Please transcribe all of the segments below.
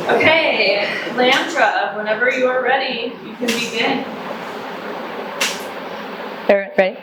Okay, Leandra, whenever you are ready, you can begin. Ready?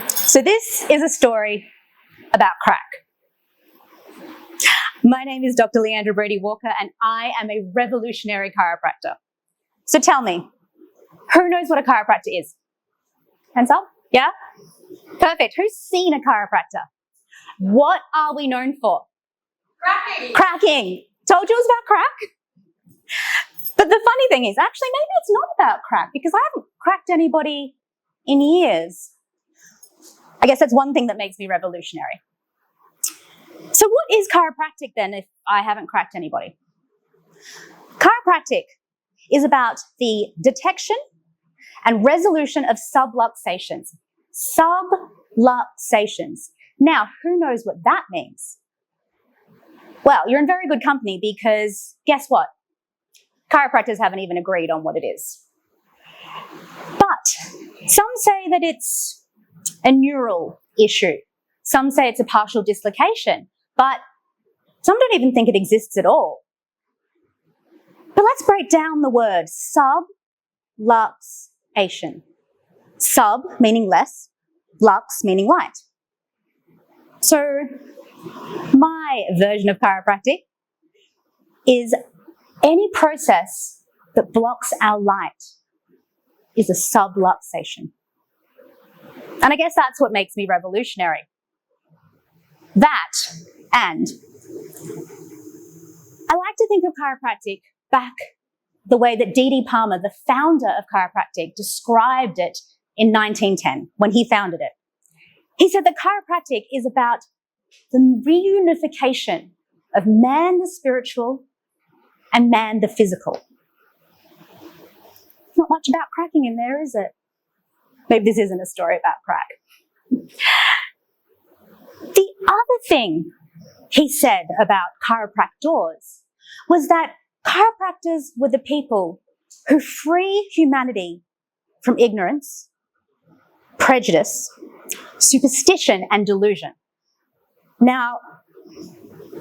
So this is a story about crack. My name is Dr. Leandra Brady-Walker, and I am a revolutionary chiropractor. So tell me, who knows what a chiropractor is? Hands up? Yeah? Perfect. Who's seen a chiropractor? What are we known for? Cracking. Cracking. Told you it was about crack? But the funny thing is, actually, maybe it's not about crack, because I haven't cracked anybody in years. I guess that's one thing that makes me revolutionary. So what is chiropractic then, if I haven't cracked anybody? Chiropractic is about the detection and resolution of subluxations. Subluxations. Now, who knows what that means? Well, you're in very good company, because guess what? Chiropractors haven't even agreed on what it is. But some say that it's a neural issue. Some say it's a partial dislocation, but some don't even think it exists at all. But let's break down the word subluxation. Sub meaning less, lux meaning light. So my version of chiropractic is any process that blocks our light is a subluxation. And I guess that's what makes me revolutionary. That, and I like to think of chiropractic back the way that D.D. Palmer, the founder of chiropractic, described it in 1910 when he founded it. He said that chiropractic is about the reunification of man the spiritual and man the physical. Not much about cracking in there, is it? Maybe this isn't a story about crack. The other thing he said about chiropractors was that chiropractors were the people who free humanity from ignorance, prejudice, superstition, and delusion. Now,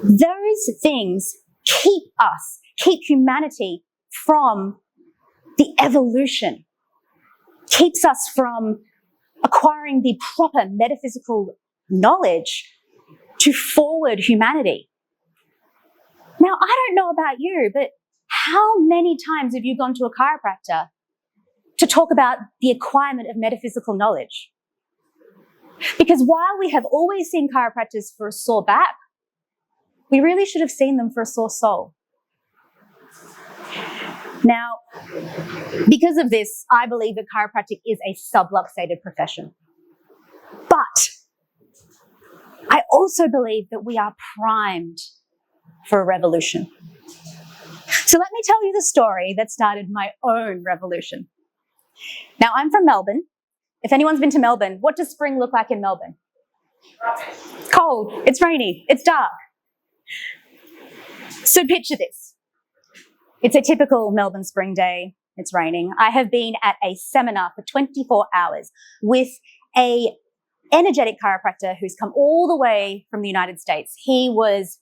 those things keep humanity from the evolution, keeps us from acquiring the proper metaphysical knowledge to forward humanity. Now, I don't know about you, but how many times have you gone to a chiropractor to talk about the acquirement of metaphysical knowledge? Because while we have always seen chiropractors for a sore back, we really should have seen them for a sore soul. Now, because of this, I believe that chiropractic is a subluxated profession. But I also believe that we are primed for a revolution. So let me tell you the story that started my own revolution. Now, I'm from Melbourne. If anyone's been to Melbourne, what does spring look like in Melbourne? Cold, it's rainy, it's dark. So picture this. It's a typical Melbourne spring day. It's raining. I have been at a seminar for 24 hours with an energetic chiropractor who's come all the way from the United States. He was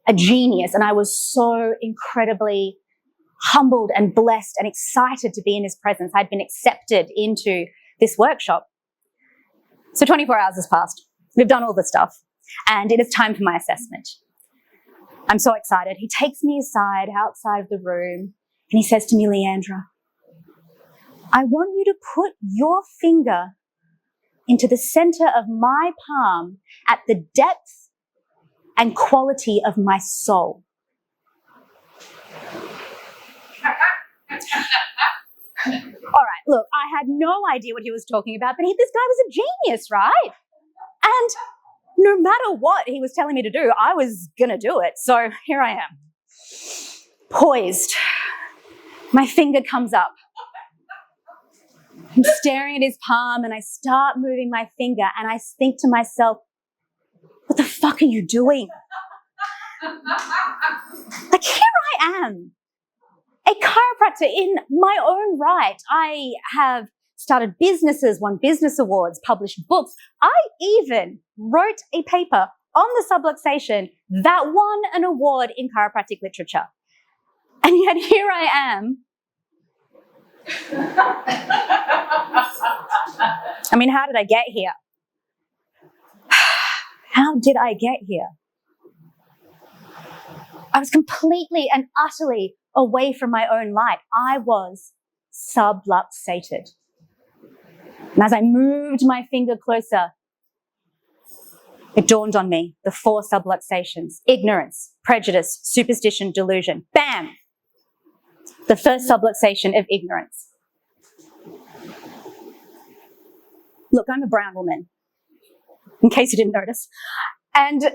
a genius, and I was so incredibly humbled and blessed and excited to be in his presence. I'd been accepted into this workshop. So 24 hours has passed. We've done all the stuff, and it is time for my assessment. I'm so excited. He takes me aside, outside of the room, and he says to me, Leandra, I want you to put your finger into the center of my palm at the depth and quality of my soul. All right, look, I had no idea what he was talking about, but this guy was a genius, right? And no matter what he was telling me to do, I was going to do it. So here I am, poised. My finger comes up. I'm staring at his palm, and I start moving my finger, and I think to myself, what the fuck are you doing? Like, here I am, a chiropractor in my own right. I have started businesses, won business awards, published books. I even wrote a paper on the subluxation that won an award in chiropractic literature. And yet here I am. I mean, how did I get here? How did I get here? I was completely and utterly away from my own light. I was subluxated. And as I moved my finger closer, it dawned on me, the 4 subluxations: ignorance, prejudice, superstition, delusion. Bam! The first subluxation of ignorance. Look, I'm a brown woman, in case you didn't notice. And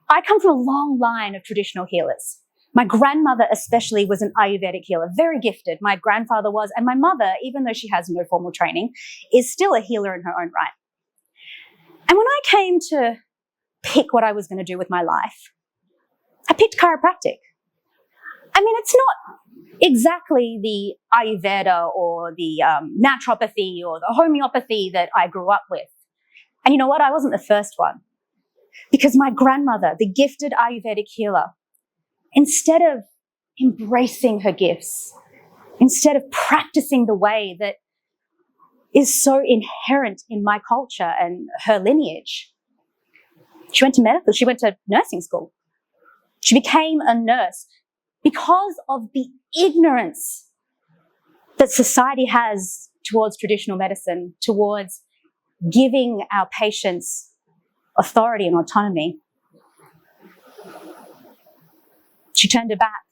I come from a long line of traditional healers. My grandmother especially was an Ayurvedic healer, very gifted. My grandfather was, and my mother, even though she has no formal training, is still a healer in her own right. And when I came to pick what I was going to do with my life, I picked chiropractic. I mean, it's not exactly the Ayurveda or the naturopathy or the homeopathy that I grew up with. And you know what? I wasn't the first one. Because my grandmother, the gifted Ayurvedic healer, instead of embracing her gifts, instead of practicing the way that is so inherent in my culture and her lineage, she went to nursing school. She became a nurse because of the ignorance that society has towards traditional medicine, towards giving our patients authority and autonomy. She turned her back.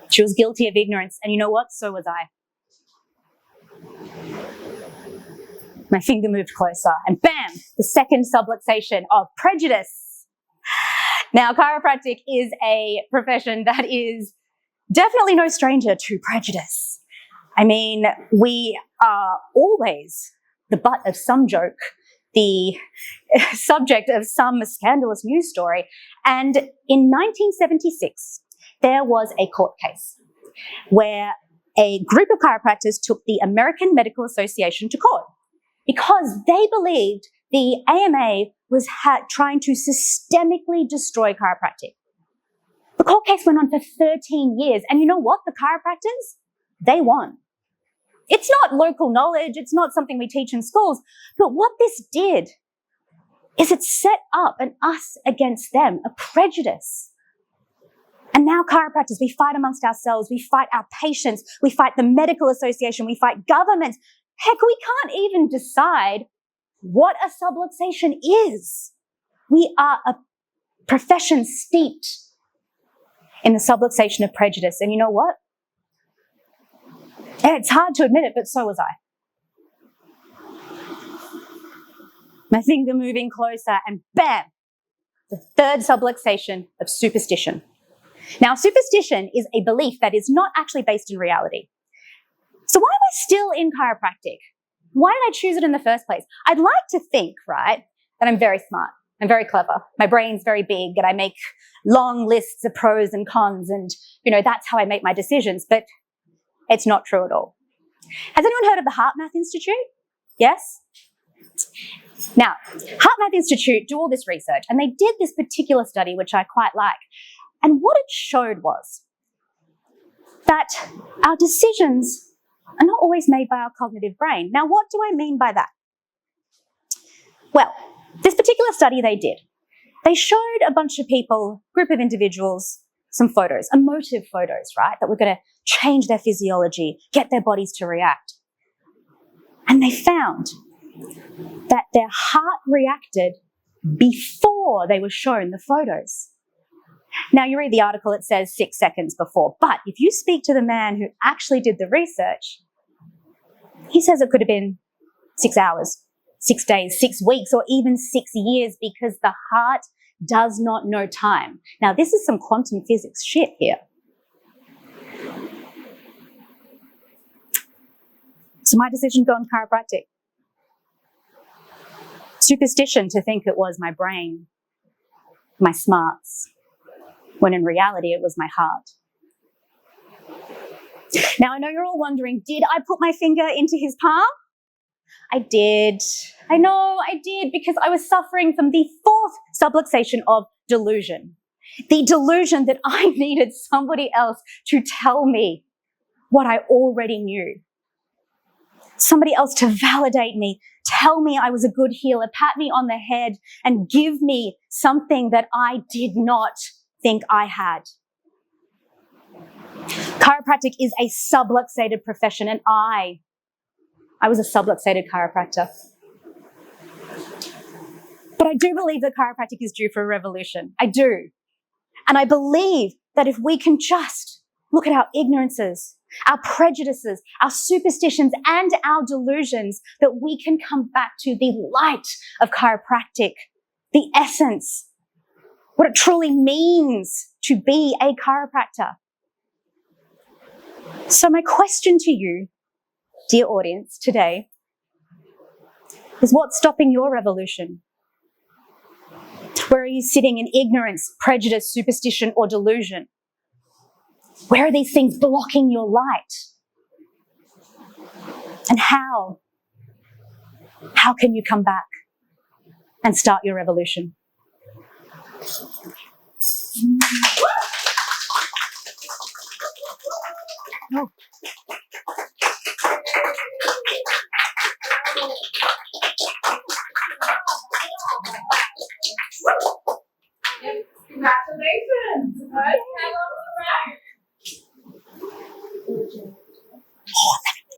She was guilty of ignorance, and you know what? So was I. My finger moved closer, and bam, the second subluxation of prejudice. Now, chiropractic is a profession that is definitely no stranger to prejudice. I mean, we are always the butt of some joke, the subject of some scandalous news story. And in 1976, there was a court case where a group of chiropractors took the American Medical Association to court because they believed the AMA was trying to systemically destroy chiropractic. The court case went on for 13 years. And you know what? The chiropractors, they won. It's not local knowledge. It's not something we teach in schools. But what this did is it set up an us against them, a prejudice. And now chiropractors, we fight amongst ourselves. We fight our patients. We fight the medical association. We fight governments. Heck, we can't even decide what a subluxation is. We are a profession steeped in the subluxation of prejudice. And you know what? It's hard to admit it, but so was I. My finger moving closer, and bam, the third subluxation of superstition. Now, superstition is a belief that is not actually based in reality. So why am I still in chiropractic? Why did I choose it in the first place? I'd like to think, right, that I'm very smart. I'm very clever. My brain's very big, and I make long lists of pros and cons, and, you know, that's how I make my decisions. But it's not true at all. Has anyone heard of the HeartMath Institute? Yes? Now, HeartMath Institute do all this research, and they did this particular study, which I quite like. And what it showed was that our decisions are not always made by our cognitive brain. Now, what do I mean by that? Well, this particular study they did, they showed a bunch of people, group of individuals, some photos, emotive photos, right, that were going to change their physiology, get their bodies to react. And they found that their heart reacted before they were shown the photos. Now, you read the article, it says 6 seconds before, but if you speak to the man who actually did the research, he says it could have been 6 hours, 6 days, 6 weeks, or even 6 years, because the heart does not know time. Now, this is some quantum physics shit here. So my decision to go into chiropractic. Superstition to think it was my brain, my smarts, when in reality it was my heart. Now, I know you're all wondering, did I put my finger into his palm? I did. I know I did, because I was suffering from the fourth subluxation of delusion. The delusion that I needed somebody else to tell me what I already knew. Somebody else to validate me, tell me I was a good healer, pat me on the head, and give me something that I did not think I had. Chiropractic is a subluxated profession, and I was a subluxated chiropractor. But I do believe that chiropractic is due for a revolution. I do. And I believe that if we can just look at our ignorances, our prejudices, our superstitions, and our delusions, that we can come back to the light of chiropractic, the essence, what it truly means to be a chiropractor. So my question to you, dear audience, today is, what's stopping your revolution? Where are you sitting in ignorance, prejudice, superstition, or delusion? Where are these things blocking your light? And how can you come back and start your revolution?